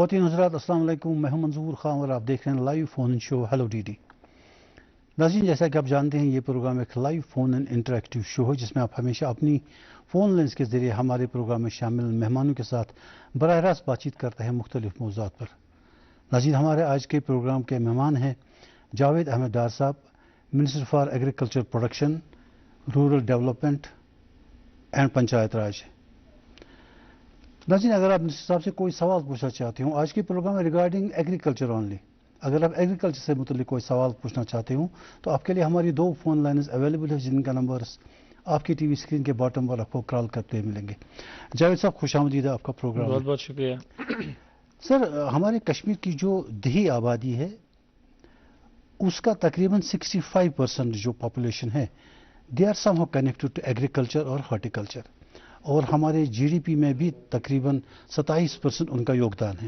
خواتین حضرات السلام علیکم، میں ہوں منظور خان اور آپ دیکھ رہے ہیں لائیو فون ان شو ہیلو ڈی ڈی۔ ناظرین، جیسا کہ آپ جانتے ہیں یہ پروگرام ایک لائیو فون ان انٹریکٹیو شو ہے جس میں آپ ہمیشہ اپنی فون لائنز کے ذریعے ہمارے پروگرام میں شامل مہمانوں کے ساتھ براہ راست بات چیت کرتے ہیں مختلف موضوعات پر۔ ناظرین، ہمارے آج کے پروگرام کے مہمان ہیں Javed Ahmad Dar Sahib, minister for agriculture production, rural development and Panchayat Raj. ناظرین، اگر آپ منسٹر صاحب سے کوئی سوال پوچھنا چاہتے ہوں آج کے پروگرام میں ریگارڈنگ ایگریکلچر اونلی، اگر آپ ایگریکلچر سے متعلق کوئی سوال پوچھنا چاہتے ہوں تو آپ کے لیے ہماری 2 فون لائنز اویلیبل ہیں جن کا نمبرز آپ کی ٹی وی اسکرین کے باٹم پر آپ کو کال کرتے ہوئے ملیں گے۔ جاوید صاحب، خوش آمدید ہے آپ کا پروگرام۔ بہت بہت شکریہ سر، ہمارے کشمیر کی جو دیہی آبادی ہے اس کا تقریباً 65% جو پاپولیشن ہے they are somehow connected to agriculture اور ہارٹیکلچر، اور ہمارے جی ڈی پی میں بھی تقریباً 27% ان کا یوگدان ہے۔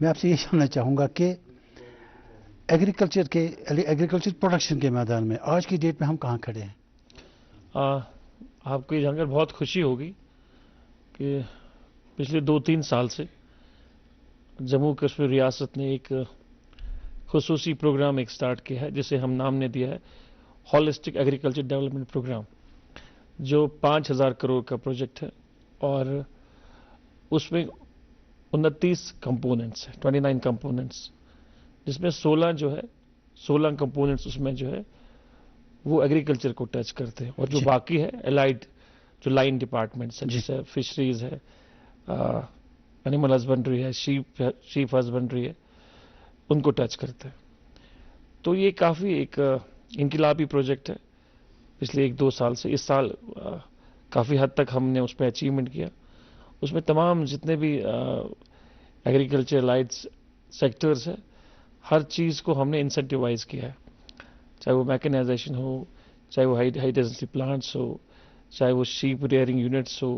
میں آپ سے یہ جاننا چاہوں گا کہ ایگریکلچر پروڈکشن کے میدان میں آج کی ڈیٹ میں ہم کہاں کھڑے ہیں؟ آپ کو یہ جان کر بہت خوشی ہوگی کہ پچھلے 2-3 سال سے جموں کشمیر ریاست نے ایک خصوصی پروگرام ایک سٹارٹ کیا ہے جسے ہم نام نے دیا ہے ہولسٹک ایگریکلچر ڈیولپمنٹ پروگرام، جو 5,000 کروڑ کا پروجیکٹ ہے اور اس میں 29 کمپوننٹس ہیں، 29 کمپوننٹس، جس میں 16 کمپوننٹس اس میں جو ہے وہ ایگریکلچر کو ٹچ کرتے ہیں، اور جو باقی ہے الائڈ جو لائن ڈپارٹمنٹس ہیں جیسے فشریز ہے، اینیمل ہسبنڈری ہے، شیپ ہسبنڈری ہے، ان کو ٹچ کرتے ہیں۔ تو یہ کافی ایک انقلابی پروجیکٹ ہے پچھلے 1-2 سال سے۔ اس سال کافی حد تک ہم نے اس پہ اچیومنٹ کیا۔ اس میں تمام جتنے بھی ایگریکلچر لائٹس سیکٹرز ہیں ہر چیز کو ہم نے انسینٹیوائز کیا ہے، چاہے وہ میکنائزیشن ہو، چاہے وہ ہائی ڈینسٹی پلانٹس ہو، چاہے وہ شیپ ریئرنگ یونٹس ہو،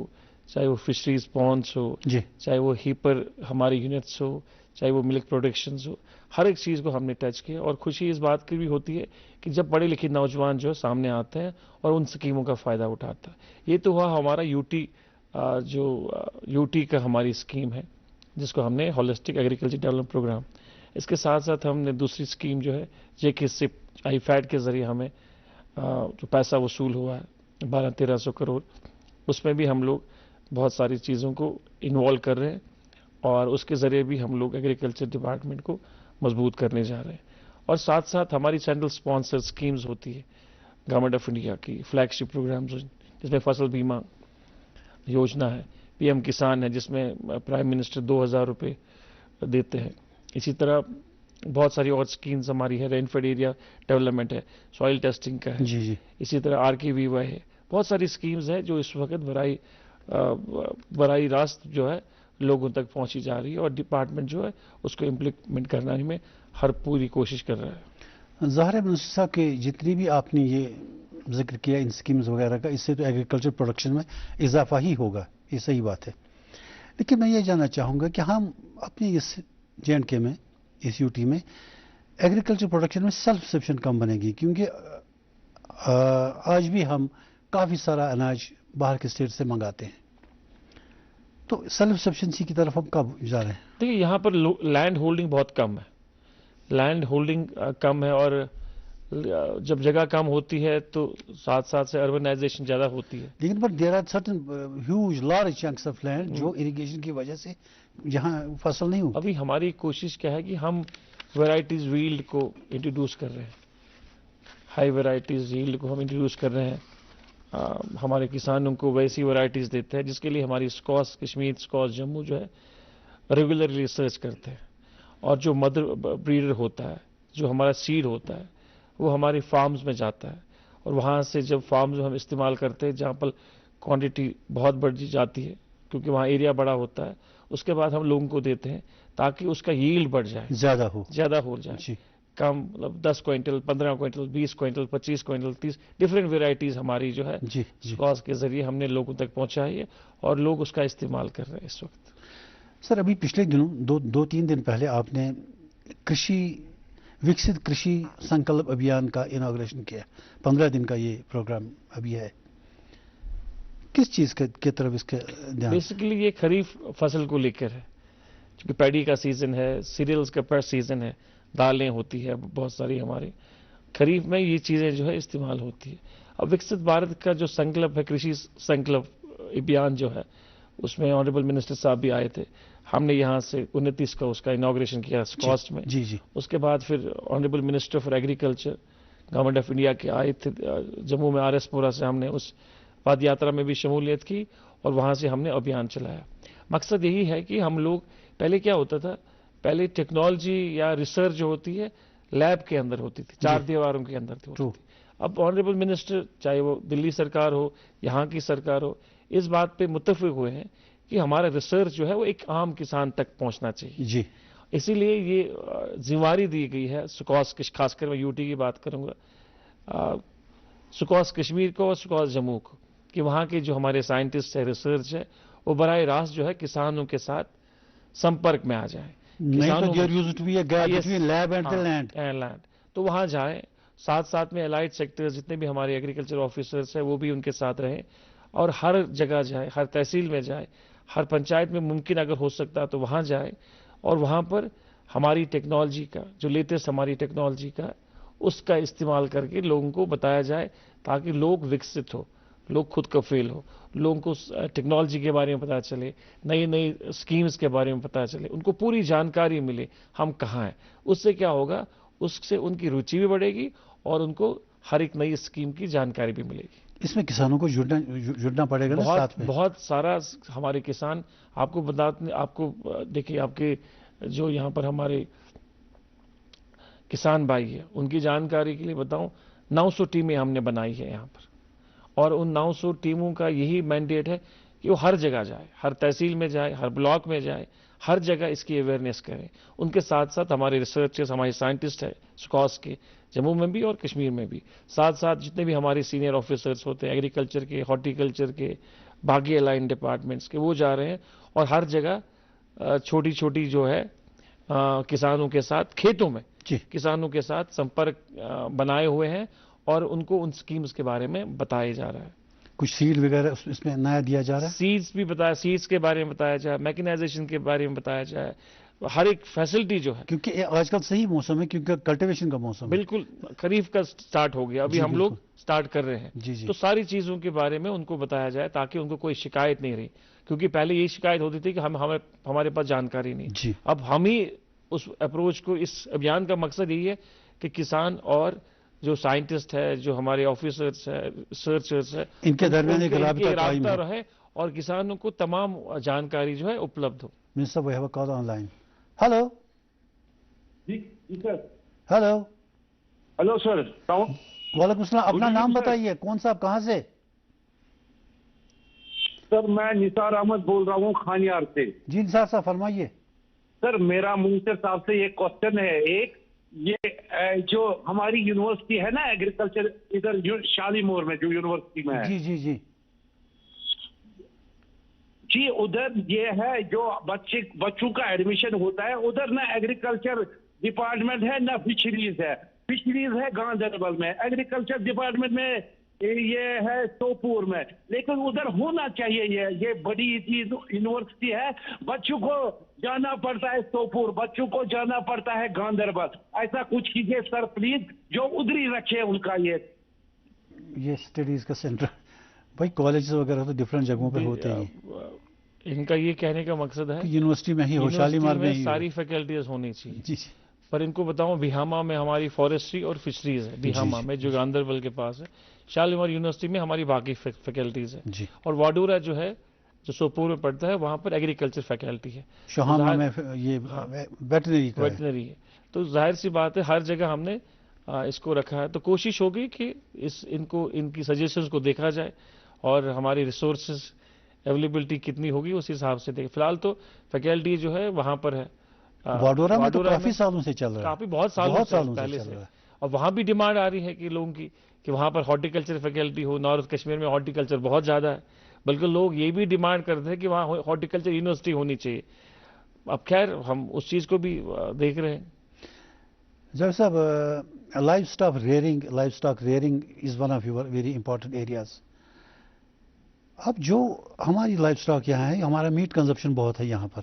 چاہے وہ فشریز پونڈس ہو، چاہے وہ ہیپر ہماری یونٹس ہو، چاہے وہ ملک پروڈکشنز ہو، ہر ایک چیز کو ہم نے ٹچ کیا۔ اور خوشی اس بات کی بھی ہوتی ہے کہ جب پڑھے لکھے نوجوان جو سامنے آتے ہیں اور ان سکیموں کا فائدہ اٹھاتا ہے۔ یہ تو ہوا ہمارا یو ٹی کا ہماری اسکیم ہے جس کو ہم نے ہولسٹک ایگریکلچر ڈیولپمنٹ پروگرام۔ اس کے ساتھ ساتھ ہم نے دوسری اسکیم جو ہے JK-SIP آئی فیڈ کے ذریعے ہمیں جو پیسہ وصول ہوا ہے 1200-1300 کروڑ، اس میں بھی ہم لوگ بہت ساری چیزوں کو انوالو کر رہے ہیں اور اس کے ذریعے بھی ہم لوگ ایگریکلچر ڈپارٹمنٹ کو مضبوط کرنے جا رہے ہیں۔ اور ساتھ ساتھ ہماری سینٹرل اسپانسر اسکیمز ہوتی ہے گورنمنٹ آف انڈیا کی فلیگ شپ پروگرامز، جس میں فصل بیمہ یوجنا ہے، PM کسان ہے جس میں پرائم منسٹر 2,000 روپے دیتے ہیں۔ اسی طرح بہت ساری اور اسکیمز ہماری ہے، رین فیڈ ایریا ڈیولپمنٹ ہے، سوائل ٹیسٹنگ کا ہے، اسی طرح RKVY ہے، بہت ساری اسکیمز ہیں جو اس وقت براہ راست جو ہے لوگوں تک پہنچی جا رہی ہے، اور ڈپارٹمنٹ جو ہے اس کو امپلیمنٹ کرنے میں ہر پوری کوشش کر رہا ہے۔ ظاہر ہے منسٹر صاحب کہ جتنی بھی آپ نے یہ ذکر کیا ان اسکیمز وغیرہ کا، اس سے تو ایگریکلچر پروڈکشن میں اضافہ ہی ہوگا، یہ صحیح بات ہے۔ لیکن میں یہ جاننا چاہوں گا کہ ہم اپنے اس JNK میں، اس UT میں ایگریکلچر پروڈکشن میں سیلف سفیشینٹ کم بنے گی، کیونکہ آج بھی ہم کافی سارا اناج باہر کے اسٹیٹ سے منگاتے ہیں، تو سیلف سفیشینسی کی طرف ہم کب جا رہے ہیں؟ دیکھیے، یہاں پر لینڈ ہولڈنگ بہت کم ہے، لینڈ ہولڈنگ کم ہے، اور جب جگہ کم ہوتی ہے تو ساتھ ساتھ سے اربنائزیشن زیادہ ہوتی ہے۔ لیکن پر there are certain huge large chunks of land جو اریگیشن کی وجہ سے جہاں فصل نہیں ہوتی۔ ابھی ہماری کوشش کیا ہے کہ ہم ویرائٹیز ویلڈ کو انٹروڈیوس کر رہے ہیں، ہائی ویرائٹیز ویلڈ کو ہم انٹروڈیوس کر رہے ہیں، ہمارے کسانوں کو ویسی ویرائٹیز دیتے ہیں جس کے لیے ہماری اسکاس کشمیر، اسکاس جموں جو ہے ریگولرلی ریسرچ کرتے ہیں، اور جو مدر بریڈر ہوتا ہے، جو ہمارا سیڈ ہوتا ہے، وہ ہماری فارمز میں جاتا ہے، اور وہاں سے جب فارمز ہم استعمال کرتے ہیں جہاں پر کوانٹٹی بہت بڑھ جاتی ہے کیونکہ وہاں ایریا بڑا ہوتا ہے، اس کے بعد ہم لوگوں کو دیتے ہیں تاکہ اس کا ییلڈ بڑھ جائے، زیادہ ہو جائے، کم مطلب 10 quintal, 15 quintal, 20 quintal, 25 quintal, 30 different varieties ہماری جو ہے اسکاس کے ذریعے ہم نے لوگوں تک پہنچائی ہے، اور لوگ اس کا استعمال کر رہے ہیں اس وقت۔ سر، ابھی پچھلے دنوں 2-3 دن پہلے آپ نے وکست کرشی سنکلپ ابھیان کا اناگوریشن کیا، 15 دن کا یہ پروگرام ابھی ہے، کس چیز کی طرف اس کے دھیان؟ بیسیکلی یہ خریف فصل کو لے کر ہے۔ کیونکہ پیڈی کا سیزن ہے، سیریلز کا سیزن ہے، دالیں ہوتی ہے بہت ساری ہمارے خریف میں یہ چیزیں جو ہے استعمال ہوتی ہے. اب وکست بھارت کا جو سنکلپ ہے، کرشی سنکلپ ابھیان جو ہے، اس میں آنریبل منسٹر صاحب بھی آئے تھے. ہم نے یہاں سے 29 کا اس کا انوگریشن کیا سکوسٹ میں. جی اس کے بعد پھر honourable minister for agriculture government of India کے آئے تھے جموں میں، آر ایس پورہ سے ہم نے اس پاد یاترا میں بھی شمولیت کی اور وہاں سے ہم نے ابھیان چلایا. مقصد یہی ہے کہ ہم لوگ پہلے کیا ہوتا تھا، پہلے ٹیکنالوجی یا ریسرچ جو ہوتی ہے لیب کے اندر ہوتی تھی، چار دیواروں کے اندر ہوتی تھی. اب آنریبل منسٹر چاہے وہ دلی سرکار ہو، یہاں کی سرکار ہو، اس بات پہ متفق ہوئے ہیں کہ ہمارا ریسرچ جو ہے وہ ایک عام کسان تک پہنچنا چاہیے. جی اسی لیے یہ ذمہ دی گئی ہے سکوس، خاص کر میں یو ٹی کی بات کروں گا، سکوس کشمیر کو اور سکوس جموں کو، کہ وہاں کے جو ہمارے سائنٹسٹ ہے، ریسرچ ہے، وہ براہ راست جو ہے کسانوں کے ساتھ سمپرک میں آ جائیں. تو وہاں جائیں، ساتھ میں الائڈ سیکٹر جتنے بھی ہمارے ایگریکلچر آفیسرز ہیں وہ بھی ان کے ساتھ رہیں، اور ہر جگہ جائیں، ہر تحصیل میں جائیں، ہر پنچایت میں ممکن اگر ہو سکتا تو وہاں جائیں، اور وہاں پر ہماری ٹیکنالوجی کا جو لیٹسٹ ہماری ٹیکنالوجی کا اس کا استعمال کر کے لوگوں کو بتایا جائے، تاکہ لوگ وکست ہو، لوگ خود کفیل ہو، لوگوں کو ٹیکنالوجی کے بارے میں پتہ چلے، نئی اسکیمز کے بارے میں پتہ چلے، ان کو پوری جانکاری ملے ہم کہاں ہیں. اس سے کیا ہوگا، اس سے ان کی روچی بھی بڑھے گی اور ان کو ہر ایک نئی اسکیم کی جانکاری بھی ملے گی. اس میں کسانوں کو جڑنا پڑے گا نا ساتھ میں. بہت سارا ہمارے کسان آپ کو دیکھیے، آپ کے جو یہاں پر ہمارے کسان بھائی ہیں ان کی جانکاری کے لیے بتاؤں، 900 ٹیمیں ہم نے بنائی ہے یہاں پر، اور ان 900 ٹیموں کا یہی مینڈیٹ ہے کہ وہ ہر جگہ جائے، ہر تحصیل میں جائے، ہر بلاک میں جائے، ہر جگہ اس کی اویئرنیس کریں. ان کے ساتھ ہمارے ریسرچرز، ہمارے سائنٹسٹ ہیں سکوس کے، جموں میں بھی اور کشمیر میں بھی، ساتھ جتنے بھی ہمارے سینئر آفیسرز ہوتے ہیں ایگریکلچر کے، ہارٹیکلچر کے، باقی الائن ڈپارٹمنٹس کے، وہ جا رہے ہیں اور ہر جگہ چھوٹی جو ہے کسانوں کے ساتھ، کھیتوں میں کسانوں کے ساتھ سمپرک بنائے ہوئے ہیں اور ان کو ان سکیمز کے بارے میں بتایا جا رہا ہے. کچھ سیڈ وغیرہ اس میں نیا دیا جا رہا ہے، سیڈز بھی سیڈز کے بارے میں بتایا جائے، میکنائزیشن کے بارے میں بتایا جائے، ہر ایک فیسلٹی جو ہے، کیونکہ آج کل صحیح موسم ہے، کیونکہ کلٹیویشن کا موسم ہے. بالکل خریف کا سٹارٹ ہو گیا، ابھی ہم لوگ سٹارٹ کر رہے ہیں. تو ساری چیزوں کے بارے میں ان کو بتایا جائے تاکہ ان کو کوئی شکایت نہیں رہی، کیونکہ پہلے یہی شکایت ہوتی تھی کہ ہمارے پاس جانکاری نہیں. اب ہم ہی اس اپروچ کو، اس ابھیان کا مقصد یہی ہے کہ کسان اور جو سائنٹسٹ ہے، جو ہمارے آفیسرز ہیں، ریسرچرز ہیں، ان کے درمیان ایک رابطہ رہے اور کسانوں کو تمام جانکاری جو ہے اپلبدھ ہو. Minister we have a call online. Hello جی سر. Hello sir. وعلیکم السلام. اپنا نام بتائیے، کون صاحب، کہاں سے؟ سر میں نثار احمد بول رہا ہوں خانیار سے. جی نثار صاحب فرمائیے. سر میرا منسٹر صاحب سے یہ کوشچن ہے، ایک یہ جو ہماری یونیورسٹی ہے نا ایگریکلچر ادھر شالیمور میں جو یونیورسٹی میں ہے، جی ادھر یہ ہے جو بچوں کا ایڈمیشن ہوتا ہے، ادھر نہ ایگریکلچر ڈپارٹمنٹ ہے نہ فشریز ہے. فشریز ہے گاندربل میں، ایگریکلچر ڈپارٹمنٹ میں یہ ہے سوپور میں، لیکن ادھر ہونا چاہیے. یہ بڑی یونیورسٹی ہے، بچوں کو جانا پڑتا ہے سوپور، بچوں کو جانا پڑتا ہے گاندربل. ایسا کچھ کیجیے سر پلیز، جو ادھر ہی رکھے ان کا یہ اسٹڈیز کا سینٹر. بھائی کالجز وغیرہ تو ڈفرینٹ جگہوں پہ ہوتے ہیں. ان کا یہ کہنے کا مقصد ہے یونیورسٹی میں ہی ہو، شالیمار میں ہی ساری فیکلٹیز ہونی چاہیے. جی پر ان کو بتاؤں بھیہاما میں ہماری فارسٹری اور فشریز ہے، بھیہاما میں جو گاندربل کے پاس ہے. شالیمار یونیورسٹی میں ہماری باقی فیکلٹیز ہیں، اور واڈورا جو ہے جو سوپور میں پڑتا ہے وہاں پر ایگریکلچر فیکلٹی ہے، شہامہ میں یہ ویٹنری ہے. تو ظاہر سی بات ہے ہر جگہ ہم نے اس کو رکھا ہے. تو کوشش ہوگی کہ ان کی سجیشنز کو دیکھا جائے اور ہماری ریسورسز اویلیبلٹی کتنی ہوگی اس حساب سے دیکھیں. فی الحال تو فیکلٹی جو ہے وہاں پر ہے. واڈورا میں تو کافی سالوں سے چل رہا ہے، کافی بہت سالوں سے پہلے سے، اور وہاں بھی ڈیمانڈ آ رہی ہے کہ لوگوں کی کہ وہاں پر ہارٹیکلچر فیکلٹی ہو. نارتھ کشمیر میں ہارٹیکلچر بہت زیادہ ہے، بلکہ لوگ یہ بھی ڈیمانڈ کرتے ہیں کہ وہاں ہارٹیکلچر یونیورسٹی ہونی چاہیے. اب خیر ہم اس چیز کو بھی دیکھ رہے ہیں. جاوید صاحب، life stock rearing is one of your very important areas. اب جو ہماری لائف اسٹاک یہاں ہے، ہمارا میٹ کنزمپشن بہت ہے یہاں پر،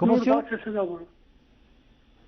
¿Cómo se llama?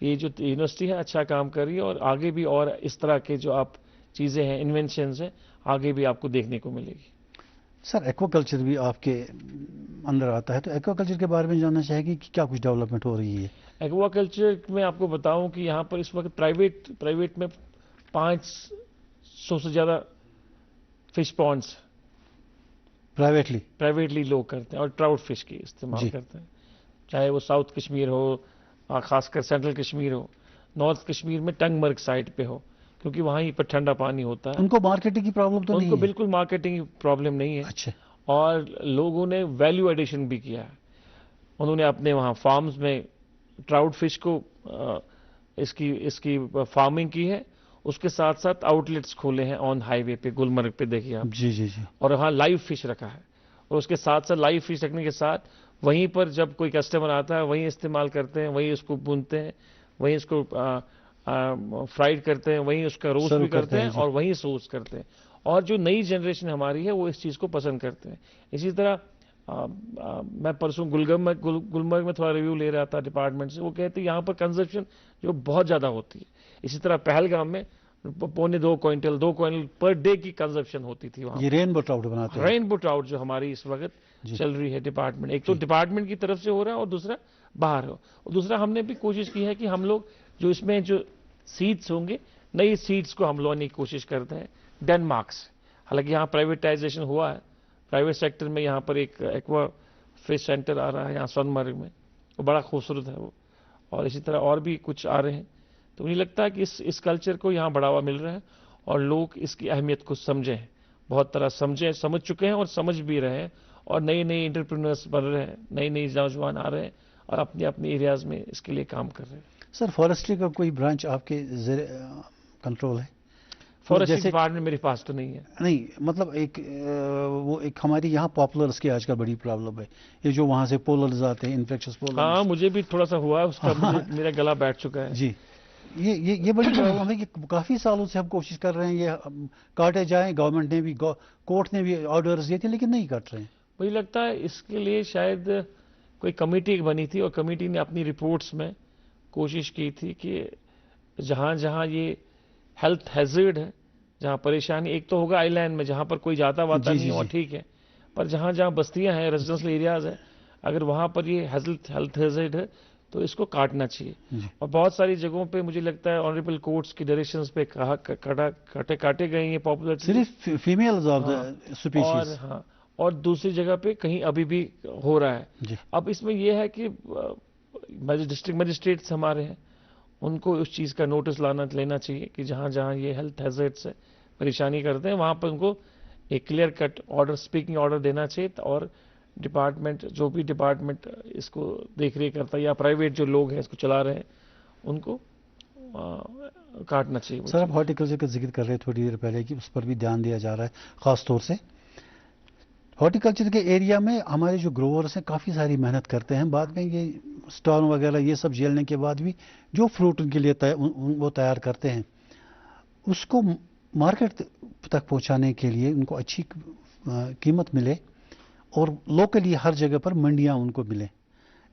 یہ جو یونیورسٹی ہے اچھا کام کر رہی ہے اور آگے بھی اور اس طرح کے جو آپ چیزیں ہیں انوینشنز ہیں آگے بھی آپ کو دیکھنے کو ملے گی. سر ایکوا کلچر بھی آپ کے اندر آتا ہے تو ایکوا کلچر کے بارے میں جاننا چاہے گی کہ کیا کچھ ڈیولپمنٹ ہو رہی ہے. ایکوا کلچر میں آپ کو بتاؤں کہ یہاں پر اس وقت پرائیویٹ میں 500 سے زیادہ فش پونڈس پرائیویٹلی لوگ کرتے ہیں اور ٹراؤٹ فش کی استعمال کرتے ہیں, چاہے وہ ساؤتھ کشمیر ہو, خاص کر سینٹرل کشمیر ہو, نارتھ کشمیر میں ٹنگ مرگ سائٹ پہ ہو, کیونکہ وہاں ہی پر ٹھنڈا پانی ہوتا ہے. ان کو مارکیٹنگ کی پرابلم تو نہیں ہے؟ ان کو بالکل مارکیٹنگ کی پرابلم نہیں ہے. اچھا. اور لوگوں نے ویلیو ایڈیشن بھی کیا ہے. انہوں نے اپنے وہاں فارمز میں ٹراؤٹ فش کو اس کی فارمنگ کی ہے, اس کے ساتھ ساتھ آؤٹ لیٹس کھولے ہیں آن ہائی وے پہ, گلمرگ پہ دیکھیے آپ. جی جی جی. اور وہاں لائیو فش رکھا ہے, اور اس کے ساتھ ساتھ لائیو فش رکھنے کے ساتھ وہیں پر جب کوئی کسٹمر آتا ہے وہیں استعمال کرتے ہیں, وہیں اس کو بھونتے ہیں, وہیں اس کو فرائیڈ کرتے ہیں, وہیں اس کا روسٹ بھی کرتے ہیں اور وہیں سوس کرتے ہیں. اور جو نئی جنریشن ہماری ہے وہ اس چیز کو پسند کرتے ہیں. اسی طرح میں پرسوں گلمرگ میں تھوڑا ریویو لے رہا تھا ڈپارٹمنٹ سے, وہ کہتے ہیں یہاں پر کنزمپشن جو بہت زیادہ ہوتی ہے. اسی طرح پہلگام میں 2.25 کوئنٹل 2 کوئنٹل پر ڈے کی کنزمپشن ہوتی تھی وہاں. یہ رینبو ٹراؤٹ بناتے ہیں. رینبو ٹراؤٹ جو ہماری اس وقت چل رہی ہے ڈپارٹمنٹ, ایک تو ڈپارٹمنٹ کی طرف سے ہو رہا ہے اور دوسرا باہر ہو. اور دوسرا ہم نے بھی کوشش کی ہے کہ ہم لوگ جو اس میں جو سیڈز ہوں گے, نئی سیڈز کو ہم لوگوں نے کوشش کرتے ہیں ڈینمارک سے. حالانکہ یہاں پرائیویٹائزیشن ہوا ہے, پرائیویٹ سیکٹر میں یہاں پر ایک ایکوا فش سینٹر آ رہا ہے یہاں سون مرگ میں, وہ بڑا خوبصورت ہے وہ, اور اسی طرح اور بھی کچھ آ رہے ہیں. تو مجھے لگتا ہے کہ اس کلچر کو یہاں بڑھاوا مل رہا ہے اور لوگ اس کی اہمیت کو سمجھیں, بہت طرح سمجھ چکے ہیں اور سمجھ بھی رہے ہیں, اور نئے انٹرپرینرز بن رہے ہیں, نئے نوجوان آ رہے ہیں اور اپنے ایریاز میں اس کے لیے کام کر رہے ہیں. سر فارسٹری کا کوئی برانچ آپ کے زیر کنٹرول ہے؟ فارسٹری ڈپارٹمنٹ میرے پاس تو نہیں ہے. نہیں مطلب وہ ایک ہماری یہاں پاپولرز کی آج کل بڑی پرابلم ہے, یہ جو وہاں سے پولرز آتے ہیں, انفیکشس پولرز. ہاں مجھے بھی تھوڑا سا ہوا ہے اس کا, میرا گلا بیٹھ چکا ہے. جی یہ بڑی پرابلم ہے کہ کافی سالوں سے ہم کوشش کر رہے ہیں یہ کاٹے جائیں, گورنمنٹ نے بھی کورٹ نے بھی آرڈرز دیے تھے لیکن نہیں کاٹ رہے ہیں. مجھے لگتا ہے اس کے لیے شاید کوئی کمیٹی بنی تھی اور کمیٹی نے اپنی رپورٹس میں کوشش کی تھی کہ جہاں جہاں یہ ہیلتھ ہیزرڈ ہے, جہاں پریشانی, ایک تو ہوگا آئی لینڈ میں جہاں پر کوئی جاتا واتا نہیں ہو ٹھیک ہے, پر جہاں جہاں بستیاں ہیں, ریزیڈنشل ایریاز ہیں, اگر وہاں پر یہ ہیلتھ ہیزرڈ ہے تو اس کو کاٹنا چاہیے. اور بہت ساری جگہوں پہ مجھے لگتا ہے آنریبل کورٹس کی ڈائریکشنز پہ کاٹے گئے ہیں پاپولر, صرف فیمیلز آف دی اسپیشیز. اور دوسری جگہ پہ کہیں ابھی بھی ہو رہا ہے. اب اس میں یہ ہے کہ ڈسٹرکٹ مجسٹریٹس ہمارے ہیں, ان کو اس چیز کا نوٹس لینا چاہیے کہ جہاں جہاں یہ ہیلتھ ہیزرڈ سے پریشانی کرتے ہیں وہاں پر ان کو ایک clear cut order, speaking order دینا چاہیے. اور ڈپارٹمنٹ جو بھی ڈپارٹمنٹ اس کو دیکھ ریکھ کرتا ہے یا پرائیویٹ جو لوگ ہیں اس کو چلا رہے ہیں ان کو کاٹنا چاہیے. سر آپ ہارٹیکلچر کا ذکر کر رہے تھوڑی دیر پہلے کہ اس پر بھی دھیان دیا جا رہا ہے, خاص طور سے ہارٹیکلچر کے ایریا میں ہمارے جو گروورس ہیں کافی ساری محنت کرتے ہیں. بعد میں یہ اسٹال وغیرہ یہ سب جھیلنے کے بعد بھی جو فروٹ ان کے لیے وہ تیار کرتے ہیں اس کو مارکیٹ تک پہنچانے کے لیے ان کو اچھی قیمت ملے اور لوکلی ہر جگہ پر منڈیاں ان کو ملیں.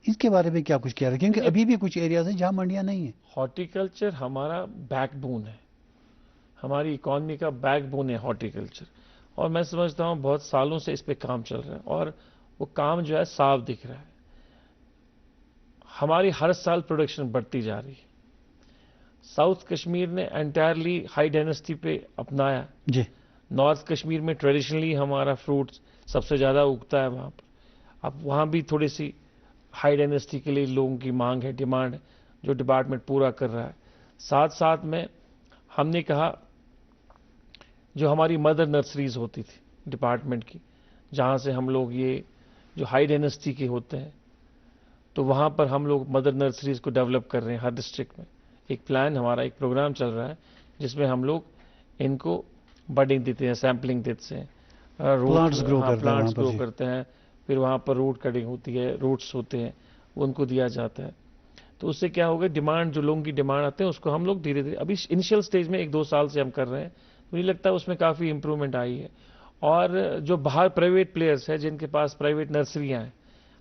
اس کے بارے میں کیا کچھ کیا رہا ہے, کیونکہ ابھی بھی کچھ ایریاز ہیں جہاں منڈیاں نہیں ہیں. ہارٹیکلچر ہمارا بیک بون ہے, ہماری اکانومی کا بیک بون ہے ہارٹیکلچر, اور میں سمجھتا ہوں بہت سالوں سے اس پہ کام چل رہا ہے اور وہ کام جو ہے صاف دکھ رہا ہے. ہماری ہر سال پروڈکشن بڑھتی جا رہی ہے. ساؤتھ کشمیر نے انٹائرلی ہائی ڈائنسٹی پہ اپنایا. جی. نارتھ کشمیر میں ٹریڈیشنلی ہمارا فروٹ سب سے زیادہ اگتا ہے وہاں پر. اب وہاں بھی تھوڑی سی ہائی ڈائنسٹی کے لیے لوگوں کی مانگ ہے, ڈیمانڈ ہے, جو ڈپارٹمنٹ پورا کر رہا ہے. ساتھ ساتھ میں ہم نے کہا جو ہماری مدر نرسریز ہوتی تھی ڈپارٹمنٹ کی, جہاں سے ہم لوگ یہ جو ہائی ڈائنسٹی کے ہوتے ہیں, تو وہاں پر ہم لوگ مدر نرسریز کو ڈیولپ کر رہے ہیں ہر ڈسٹرکٹ میں. ایک پلان ہمارا, ایک پروگرام چل رہا ہے جس میں ہم لوگ ان کو بڈنگ دیتے ہیں, سیمپلنگ دیتے ہیں, پلانٹس گرو کرتے ہیں, پھر وہاں پر روٹ کٹنگ ہوتی ہے, روٹس ہوتے ہیں, ان کو دیا جاتا ہے. تو اس سے کیا ہوگا, ڈیمانڈ جو لوگوں کی ڈیمانڈ آتے ہیں اس کو ہم لوگ دھیرے دھیرے ابھی انیشیل سٹیج میں 1-2 سال سے ہم کر رہے ہیں. مجھے لگتا ہے اس میں کافی امپرومنٹ آئی ہے. اور جو باہر پرائیویٹ پلیئرس ہیں جن کے پاس پرائیویٹ نرسریاں ہیں,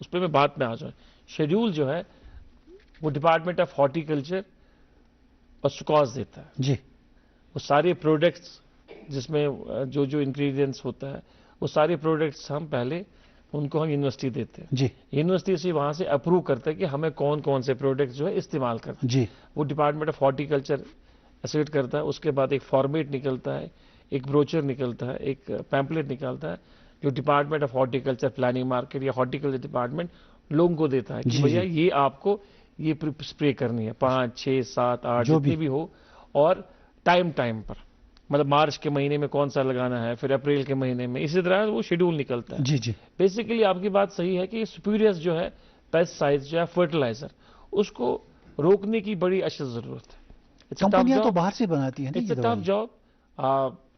اس پہ میں بات میں آ جاؤں. شیڈول جو ہے وہ ڈپارٹمنٹ آف ہارٹیکلچر اور سکاس دیتا ہے. جی. وہ سارے پروڈکٹس جس میں جو انگریڈینٹس ہوتا ہے وہ سارے پروڈکٹس ہم پہلے ان کو ہم یونیورسٹی دیتے ہیں. جی. یونیورسٹی سے وہاں سے اپروو کرتے ہیں کہ ہمیں کون کون سے پروڈکٹس جو ہے استعمال کرتے ہیں. جی. وہ ڈپارٹمنٹ آف ہارٹیکلچر ایسیٹ کرتا ہے. اس کے بعد ایک فارمیٹ نکلتا ہے, ایک بروچر نکلتا ہے, ایک پیمپلیٹ نکلتا ہے جو department of horticulture planning market یا ہارٹیکلچر ڈپارٹمنٹ لوگوں کو دیتا ہے کہ بھیا یہ آپ کو یہ اسپرے کرنی ہے 5 6 7 8 جتنی بھی ہو, اور ٹائم پر, مطلب مارچ کے مہینے میں کون سا لگانا ہے, پھر اپریل کے مہینے میں, اسی طرح وہ شیڈول نکلتا ہے. جی. جی. بیسیکلی آپ کی بات صحیح ہے کہ سپیریئرز جو ہے پیسٹسائڈز جو ہے فرٹیلائزر, اس کو روکنے کی بڑی اشد ضرورت ہے. کمپنیاں تو باہر سے بناتی ہیں. It's a tough job.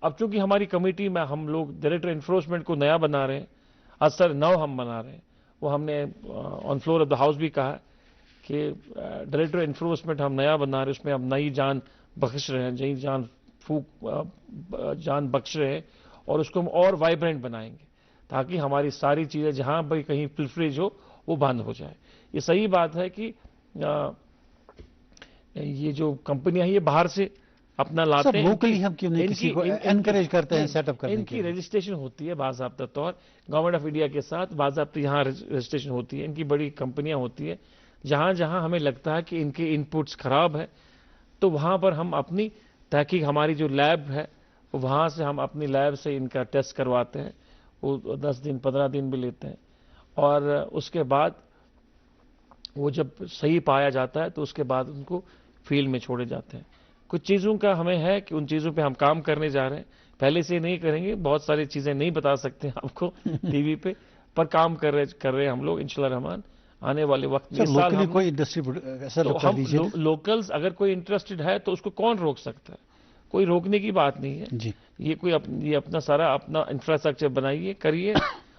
اب چونکہ ہماری کمیٹی میں ہم لوگ ڈائریکٹر انفورسمنٹ کو نیا بنا رہے ہیں, اثر نو ہم بنا رہے ہیں. وہ ہم نے on floor of the house بھی کہا کہ ڈائریکٹر انفورسمنٹ ہم نیا بنا رہے ہیں, اس میں ہم نئی جان بخش رہے ہیں, نئی جان بخش رہے ہیں, اور اس کو ہم اور وائبرنٹ بنائیں گے تاکہ ہماری ساری چیزیں جہاں بھی کہیں پلفریج ہو وہ بند ہو جائے. یہ صحیح بات ہے کہ یہ جو کمپنیاں ہیں یہ باہر سے اپنا لاتے ہیں. لوکلی ہم کیوں نہیں کسی کو انکریج کرتے ہیں سیٹ اپ کرنے کے لیے؟ ان کی رجسٹریشن ہوتی ہے باضابطہ طور گورنمنٹ آف انڈیا کے ساتھ, باضابطہ یہاں رجسٹریشن ہوتی ہے. ان کی بڑی کمپنیاں ہوتی ہیں, جہاں جہاں ہمیں لگتا ہے کہ ان کے ان پٹس خراب ہیں تو وہاں پر ہم اپنی تحقیق, ہماری جو لیب ہے وہاں سے ہم اپنی لیب سے ان کا ٹیسٹ کرواتے ہیں. وہ 10 دن 15 دن بھی لیتے ہیں, اور اس کے بعد وہ جب صحیح پایا جاتا ہے تو اس کے بعد ان کو فیلڈ میں چھوڑے جاتے ہیں. کچھ چیزوں کا ہمیں ہے کہ ان چیزوں پہ ہم کام کرنے جا رہے ہیں, پہلے سے نہیں کریں گے, بہت ساری چیزیں نہیں بتا سکتے آپ کو ٹی وی پہ, پر کام کر رہے ہیں ہم لوگ انشاءاللہ الرحمن. آنے والے وقت میں کوئی انڈسٹری لوکلز اگر کوئی انٹرسٹڈ ہے تو اس کو کون روک سکتا ہے؟ کوئی روکنے کی بات نہیں ہے. جی. یہ اپنا سارا اپنا انفراسٹرکچر بنائیے, کریے,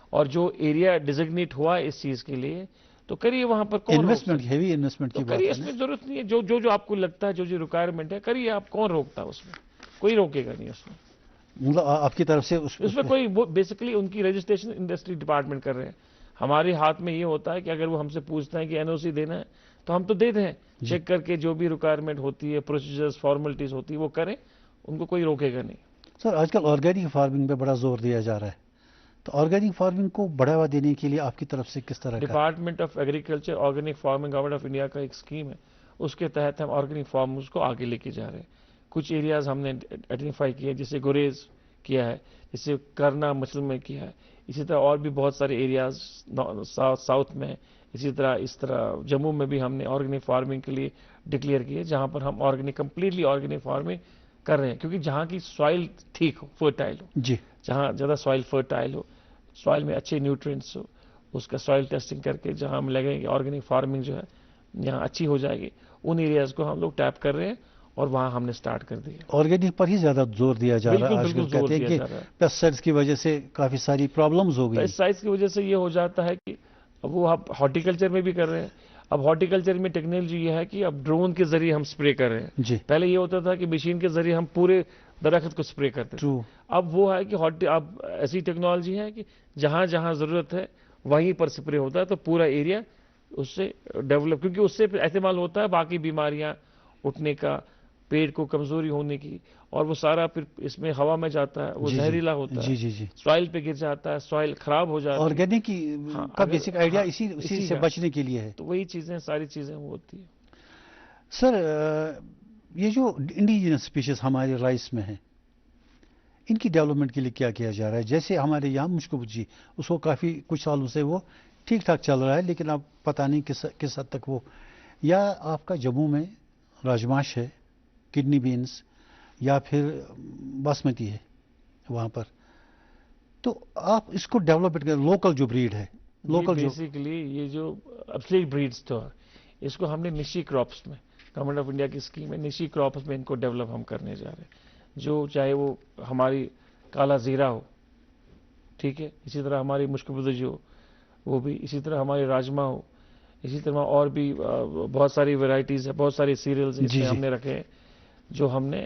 اور جو ایریا ڈیزگنیٹ ہوا ہے اس چیز کے لیے تو کریے. وہاں پر انویسٹمنٹ, ہیوی انویسٹمنٹ کی بات کریے, اس میں ضرورت نہیں ہے. جو آپ کو لگتا ہے جو ریکوائرمنٹ ہے کریے. آپ کون روکتا ہے اس میں؟ کوئی روکے گا نہیں اس میں. مطلب آپ کی طرف سے اس میں کوئی بیسیکلی ان کی رجسٹریشن انڈسٹری ڈپارٹمنٹ کر رہے ہیں. ہمارے ہاتھ میں یہ ہوتا ہے کہ اگر وہ ہم سے پوچھتے ہیں کہ این او سی دینا ہے تو ہم تو دے دیں, چیک کر کے جو بھی ریکوائرمنٹ ہوتی ہے, پروسیجرز فارملٹیز ہوتی ہے وہ کریں, ان کو کوئی روکے گا نہیں. سر آج کل آرگینک فارمنگ پہ بڑا زور دیا جا رہا ہے, تو آرگینک فارمنگ کو بڑھاوا دینے کے لیے آپ کی طرف سے کس طرح؟ Department of agriculture organic farming government of India کا ایک اسکیم ہے, اس کے تحت ہم آرگینک فارمرز کو آگے لے کے جا رہے ہیں. کچھ ایریاز ہم نے آئیڈینٹیفائی کیے, جسے گریز کیا ہے, جسے کرنا مسلم میں کیا ہے, اسی طرح اور بھی بہت سارے ایریاز ساؤتھ میں, اسی طرح جموں میں بھی ہم نے آرگینک فارمنگ کے لیے ڈکلیئر کیے, جہاں پر ہم کمپلیٹلی آرگینک فارمنگ کر رہے ہیں, کیونکہ جہاں کی سوائل ٹھیک ہو, فرٹائل ہو. جی. جہاں زیادہ سوائل فرٹائل ہو, سوائل میں اچھے نیوٹرینٹس ہو, اس کا سوائل ٹیسٹنگ کر کے جہاں ہم لگیں گے آرگینک فارمنگ جو ہے یہاں اچھی ہو جائے گی, ان ایریاز کو ہم لوگ ٹیپ کر رہے ہیں اور وہاں ہم نے سٹارٹ کر دیا. آرگینک پر ہی زیادہ زور دیا جا رہا ہے آج کل. کہتے ہیں کہ پیسٹسائڈز کی وجہ سے کافی ساری پرابلمز ہو گئی. پیسٹسائڈز کی وجہ سے یہ ہو جاتا ہے کہ وہ اب ہارٹیکلچر میں بھی کر رہے ہیں. اب ہارٹیکلچر میں ٹیکنالوجی یہ ہے کہ اب ڈرون کے ذریعے ہم سپرے کر رہے ہیں. جی. پہلے یہ ہوتا تھا کہ مشین کے ذریعے ہم پورے درخت کو سپرے کرتے تھے. اب وہ ہے کہ اب ایسی ٹیکنالوجی ہے کہ جہاں جہاں ضرورت ہے وہیں پر سپرے ہوتا ہے, تو پورا ایریا اس سے ڈیولپ, کیونکہ اس سے استعمال ہوتا ہے باقی بیماریاں اٹھنے کا, پیٹ کو کمزوری ہونے کی, اور وہ سارا پھر اس میں ہوا میں جاتا ہے, وہ زہریلا ہوتا ہے, سوائل پہ گر جاتا ہے, سوائل خراب ہو جاتا ہے. آرگینک کا بیسک آئیڈیا اسی سے بچنے کے لیے ہے. تو وہی چیزیں, ساری چیزیں وہ ہوتی ہیں. سر یہ جو انڈیجنس اسپیشیز ہمارے رائس میں ہیں, ان کی ڈیولپمنٹ کے لیے کیا کیا جا رہا ہے؟ جیسے ہمارے یہاں مشکبجی, اس کو کافی کچھ سالوں سے وہ ٹھیک ٹھاک چل رہا ہے, لیکن اب پتہ نہیں کس حد تک وہ, یا آپ کا جموں میں راجماش ہے, کڈنی بینس, یا پھر باسمتی ہے وہاں پر, تو آپ اس کو ڈیولپمنٹ کریں. لوکل جو بریڈ ہے, لوکل بیسیکلی یہ جو اصلی بریڈز تو اس کو ہم نے نشی کراپس میں, گورنمنٹ آف انڈیا کی اسکیم ہے, نشی کراپس میں ان کو ڈیولپ ہم کرنے جا رہے ہیں. جو چاہے وہ ہماری کالا زیرہ ہو, ٹھیک ہے, اسی طرح ہماری مشکبدج ہو, وہ بھی اسی طرح ہماری راجما ہو, اسی طرح اور بھی بہت ساری ورائٹیز ہیں, بہت ساری سیریلز اس میں ہم نے رکھے ہیں, جو ہم نے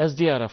SDRF,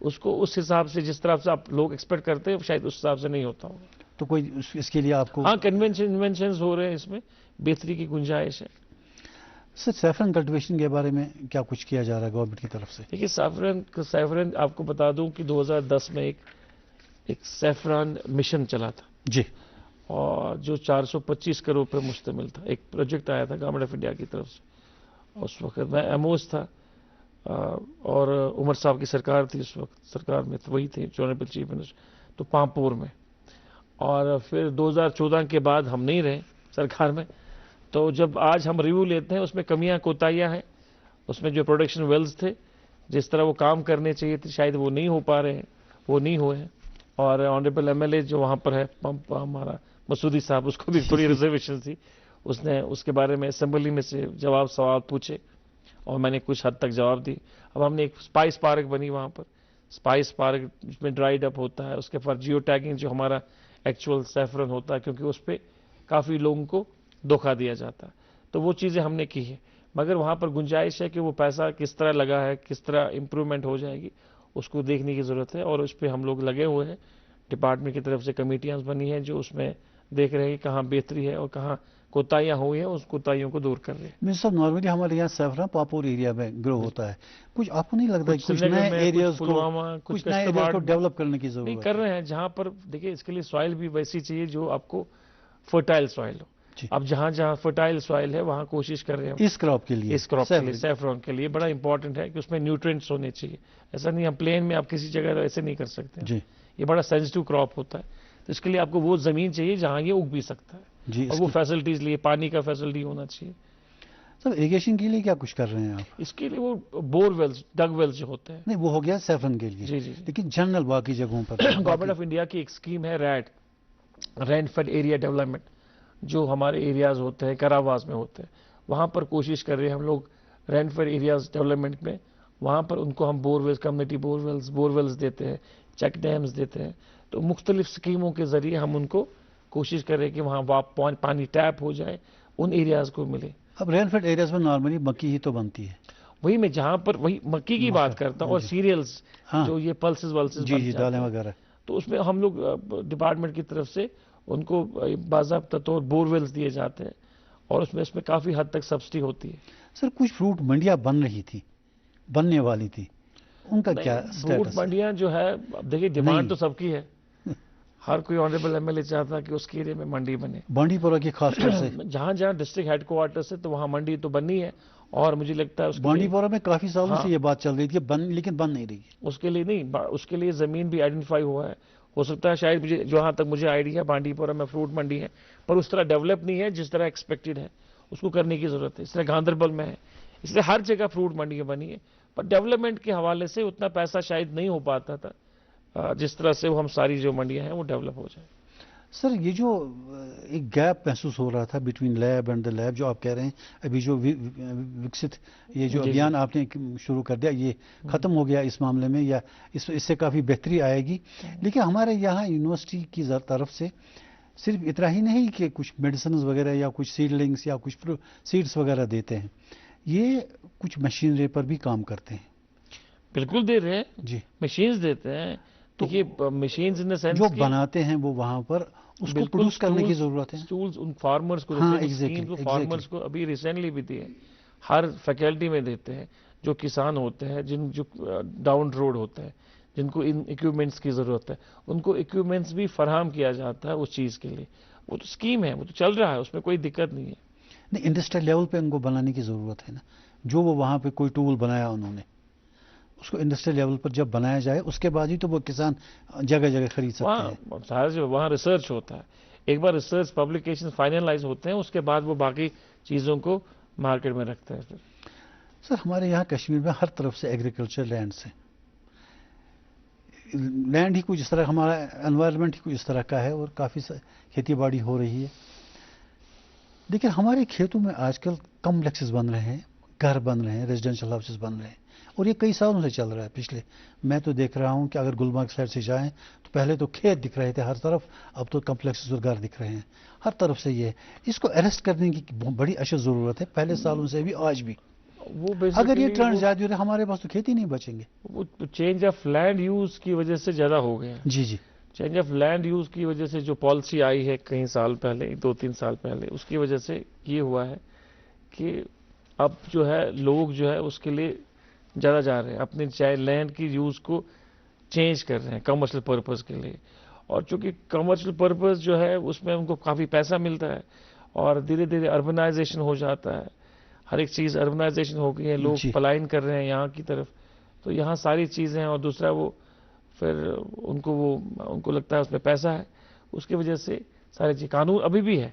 اس کو اس حساب سے جس طرح سے آپ لوگ ایکسپیکٹ کرتے ہیں شاید اس حساب سے نہیں ہوتا ہوگا. تو کوئی اس کے لیے آپ کو ہاں کنونشنز ہو رہے ہیں, اس میں بہتری کی گنجائش ہے. سر سیفرن کلٹیویشن کے بارے میں کیا کچھ کیا جا رہا ہے گورنمنٹ کی طرف سے؟ دیکھیے سیفرن آپ کو بتا دوں کہ 2010 میں ایک سیفران مشن چلا تھا جی, اور جو 425 کروڑ پہ مشتمل تھا. ایک پروجیکٹ آیا تھا گورنمنٹ آف انڈیا کی طرف سے. اس وقت میں ایموز تھا اور عمر صاحب کی سرکار تھی اس وقت, سرکار میں وہی تھے آنریبل چیف منسٹر, تو پامپور میں. اور پھر 2014 کے بعد ہم نہیں رہے سرکار میں. تو جب آج ہم ریویو لیتے ہیں اس میں کمیاں کوتاہیاں ہیں. اس میں جو پروڈکشن ویلز تھے جس طرح وہ کام کرنے چاہیے تھے شاید وہ نہیں ہو پا رہے ہیں, وہ نہیں ہوئے ہیں. اور آنریبل ایم ایل اے جو وہاں پر ہے ہمارا مسعودی صاحب, اس کو بھی تھوڑی ریزرویشن تھی. اس نے اس کے بارے میں اسمبلی میں سے سوال پوچھے اور میں نے کچھ حد تک جواب دی. اب ہم نے ایک اسپائس پارک بنی وہاں پر, اسپائس پارک جس میں ڈرائیڈ اپ ہوتا ہے. اس کے پر جیو ٹیگنگ جو ہمارا ایکچوئل سیفرن ہوتا ہے, کیونکہ اس پہ کافی لوگوں کو دھوکہ دیا جاتا ہے. تو وہ چیزیں ہم نے کی ہیں, مگر وہاں پر گنجائش ہے کہ وہ پیسہ کس طرح لگا ہے, کس طرح امپرومنٹ ہو جائے گی, اس کو دیکھنے کی ضرورت ہے. اور اس پہ ہم لوگ لگے ہوئے ہیں, ڈپارٹمنٹ کی طرف سے کمیٹیاں بنی ہیں جو اس میں دیکھ رہے ہیں کہ کہاں بہتری ہے اور کہاں کوتاہیاں ہوئی ہیں, اس کوتاہیوں کو دور کر رہے ہیں. منسٹر صاحب نارملی ہمارے یہاں سیفران پاپور ایریا میں گرو ہوتا ہے, کچھ آپ کو نہیں لگتا کہ کچھ نئے ایریاز کو ڈیولپ کرنے کی ضرورت ہے؟ نہیں کر رہے ہیں جہاں پر دیکھیے اس کے لیے سوائل بھی ویسی چاہیے جو آپ کو فرٹائل سوائل ہو. اب جہاں جہاں فرٹائل سوائل ہے وہاں کوشش کر رہے ہیں اس کراپ کے لیے, سیفران کے لیے بڑا امپورٹنٹ ہے کہ اس میں نیوٹرینٹس ہونے چاہیے. ایسا نہیں ہم پلین میں آپ کسی جگہ ایسے نہیں کر سکتے. یہ بڑا سینسٹیو کراپ ہوتا ہے, تو اس کے لیے آپ کو وہ زمین چاہیے جہاں یہ اگ بھی سکتا ہے. اور وہ فیسلٹیز لیے پانی کا فیسلٹی ہونا چاہیے. سر اریگیشن کے لیے کیا کچھ کر رہے ہیں آپ؟ اس کے لیے وہ بور ویلز, ڈگ ویلز جو ہوتے ہیں. نہیں وہ ہو گیا سیفرن کے لیے, جی لیکن جنرل باقی جگہوں پر گورنمنٹ آف انڈیا کی ایک اسکیم ہے رین فیڈ ایریا ڈیولپمنٹ, جو ہمارے ایریاز ہوتے ہیں کراواز میں ہوتے ہیں, وہاں پر کوشش کر رہے ہیں ہم لوگ رین فیڈ ایریاز ڈیولپمنٹ میں. وہاں پر ان کو ہم bore wells, community bore wells دیتے ہیں, چیک ڈیمز دیتے ہیں. تو مختلف اسکیموں کے ذریعے ہم ان کو کوشش کر رہے ہیں کہ وہاں پانی ٹیپ ہو جائے, ان ایریاز کو ملے. اب رین فیڈ ایریاز میں نارملی مکی ہی تو بنتی ہے, وہی میں جہاں پر وہی مکی کی بات کرتا ہوں, اور سیریلز جو یہ پلسز ولسز دالیں وغیرہ, تو اس میں ہم لوگ ڈپارٹمنٹ کی طرف سے ان کو باضابطہ طور بور ویلز دیے جاتے ہیں, اور اس میں کافی حد تک سبسڈی ہوتی ہے. سر کچھ فروٹ منڈیاں بننے والی تھی, ان کا کیا اسٹیٹس؟ فروٹ منڈیاں جو ہے دیکھیے ڈیمانڈ تو سب کی ہے, ہر کوئی آنریبل ایم ایل اے چاہتا ہے کہ اس کے ایریا میں منڈی بنے. بانڈی پورہ کی خاص طور سے جہاں ڈسٹرکٹ ہیڈ کوارٹر سے, تو وہاں منڈی تو بننی ہے. اور مجھے لگتا ہے بانڈی پورہ میں کافی سالوں سے یہ بات چل رہی تھی لیکن بن نہیں رہی ہے. اس کے لیے نہیں, اس کے لیے زمین بھی آئیڈینٹیفائی ہوا ہے. ہو سکتا ہے شاید جہاں تک مجھے آئیڈیا ہے بانڈی پورہ میں فروٹ منڈی ہے, پر اس طرح ڈیولپ نہیں ہے جس طرح ایکسپیکٹڈ ہے. اس کو کرنے کی ضرورت ہے. اس طرح گاندربل میں ہے, اس لیے ہر جگہ فروٹ منڈیاں بنی ہے, پر ڈیولپمنٹ کے حوالے سے اتنا پیسہ شاید نہیں ہو پاتا تھا جس طرح سے ہم ساری جو منڈیاں ہیں وہ ڈیولپ ہو جائیں. سر یہ جو ایک گیپ محسوس ہو رہا تھا between lab and the lab, جو آپ کہہ رہے ہیں ابھی جو وکست یہ جو ابھیان آپ نے شروع کر دیا, یہ ختم ہو گیا اس معاملے میں, یا اس سے کافی بہتری آئے گی. لیکن ہمارے یہاں یونیورسٹی کی طرف سے صرف اتنا ہی نہیں کہ کچھ میڈیسنز وغیرہ یا کچھ سیڈلنگس یا کچھ سیڈس وغیرہ دیتے ہیں, یہ کچھ مشینری پر بھی کام کرتے ہیں. بالکل دے رہے ہیں جی, مشینز دیتے ہیں. تو یہ مشینز ان سینس جو بناتے ہیں وہ وہاں پر اس کو پروڈیوس کرنے کی ضرورت ہے. ٹولز ان فارمرز کو دیتے ہیں, فارمرز کو ابھی ریسنٹلی بھی دیے, ہر فیکلٹی میں دیتے ہیں. جو کسان ہوتے ہیں, جو ڈاؤن روڈ ہوتے ہیں, جن کو ان ایکوپمنٹس کی ضرورت ہے, ان کو ایکوپمنٹس بھی فراہم کیا جاتا ہے اس چیز کے لیے. وہ تو اسکیم ہے, وہ تو چل رہا ہے, اس میں کوئی دقت نہیں ہے. نہیں, انڈسٹریل لیول پہ ان کو بنانے کی ضرورت ہے نا. جو وہ وہاں پہ کوئی ٹول بنایا انہوں نے, اس کو انڈسٹریل لیول پر جب بنایا جائے اس کے بعد ہی تو وہ کسان جگہ جگہ خرید سکتے ہیں. وہاں ریسرچ ہوتا ہے, ایک بار ریسرچ پبلیکیشن فائنلائز ہوتے ہیں, اس کے بعد وہ باقی چیزوں کو مارکیٹ میں رکھتے ہیں. سر ہمارے یہاں کشمیر میں ہر طرف سے ایگریکلچر لینڈس ہیں, لینڈ ہی کچھ اس طرح, ہمارا انوائرمنٹ ہی کچھ اس طرح کا ہے, اور کافی کھیتی باڑی ہو رہی ہے. لیکن ہمارے کھیتوں میں آج کل کمپلیکسز بن رہے ہیں, گھر بن رہے ہیں, ریزیڈینشل ہاؤسز بن رہے ہیں, اور یہ کئی سالوں سے چل رہا ہے. پچھلے میں تو دیکھ رہا ہوں کہ اگر گلمرگ سائڈ سے جائیں تو پہلے تو کھیت دکھ رہے تھے ہر طرف, اب تو کمپلیکسز اور گھر دکھ رہے ہیں ہر طرف سے. یہ اس کو اریسٹ کرنے کی بڑی اشد ضرورت ہے, پہلے سالوں سے بھی آج بھی. وہ اگر یہ basically ٹرینڈ زیادہ ہو رہے ہمارے پاس تو کھیتی نہیں بچیں گے. وہ چینج آف لینڈ یوز کی وجہ سے زیادہ ہو گئے ہیں. جی جی چینج آف لینڈ یوز کی وجہ سے جو پالیسی آئی ہے کئی سال پہلے 2-3 سال پہلے, اس کی وجہ سے یہ ہوا ہے کہ اب جو ہے لوگ جو ہے اس کے لیے زیادہ جا رہے ہیں, اپنے لینڈ کی یوز کو چینج کر رہے ہیں کمرشل پرپز کے لیے. اور چونکہ کمرشل پرپز جو ہے اس میں ان کو کافی پیسہ ملتا ہے اور دھیرے دھیرے اربنائزیشن ہو جاتا ہے, ہر ایک چیز اربنائزیشن ہو گئی ہے, لوگ پلائن کر رہے ہیں یہاں کی طرف, تو یہاں ساری چیزیں ہیں. اور دوسرا وہ پھر ان کو لگتا ہے اس میں پیسہ ہے, اس کی وجہ سے سارے چیز. قانون ابھی بھی ہے,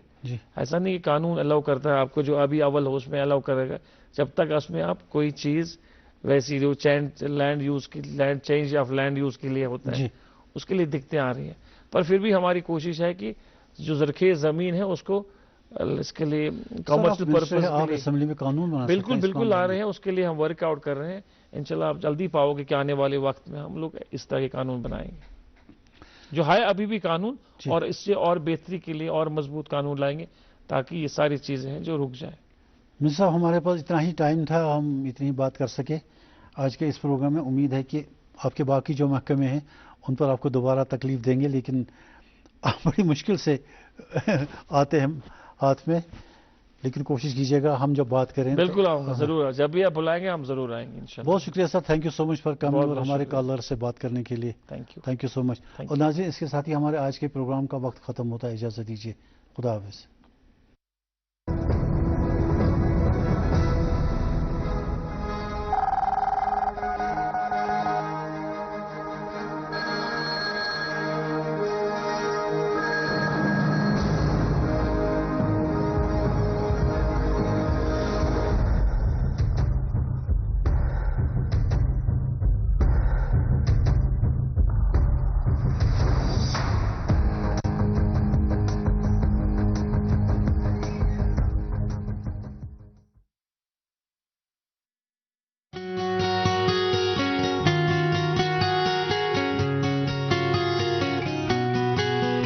ایسا نہیں کہ قانون الاؤ کرتا ہے آپ کو جو ابھی اول ہو اس میں الاؤ کرے گا, جب تک اس میں آپ کوئی چیز ویسی جو لینڈ یوز کی چینج آف لینڈ یوز کے لیے ہوتا ہے اس کے لیے دقتیں آ رہی ہیں. پر پھر بھی ہماری کوشش ہے کہ جو زرخیز زمین ہے اس کو اس کے لیے کمرشل پرپز اسمبلی میں قانون بنا بالکل آ رہے ہیں, اس کے لیے ہم ورک آؤٹ کر رہے ہیں. انشاءاللہ آپ جلدی پاؤ گے کہ آنے والے وقت میں ہم لوگ اس طرح کے قانون بنائیں گے جو ہے ابھی بھی قانون, اور اس سے اور بہتری کے لیے اور مضبوط قانون لائیں گے تاکہ یہ ساری چیزیں ہیں جو رک جائیں. مرزا صاحب ہمارے پاس اتنا ہی ٹائم تھا, ہم اتنی بات کر سکے آج کے اس پروگرام میں. امید ہے کہ آپ کے باقی جو محکمے ہیں ان پر آپ کو دوبارہ تکلیف دیں گے, لیکن آپ بڑی مشکل سے آتے ہیں ہاتھ میں, لیکن کوشش کیجیے گا ہم جب بات کریں. بالکل آؤں گا, ضرور, جب بھی آپ بلائیں گے ہم ضرور آئیں گے انشاءاللہ. بہت شکریہ sir, thank you so much for coming اور ہمارے کالر سے بات کرنے کے لیے. Thank you so much. اور ناظرین اس کے ساتھ ہی ہمارے آج کے پروگرام کا وقت ختم ہوتا ہے, اجازت دیجیے, خدا حافظ.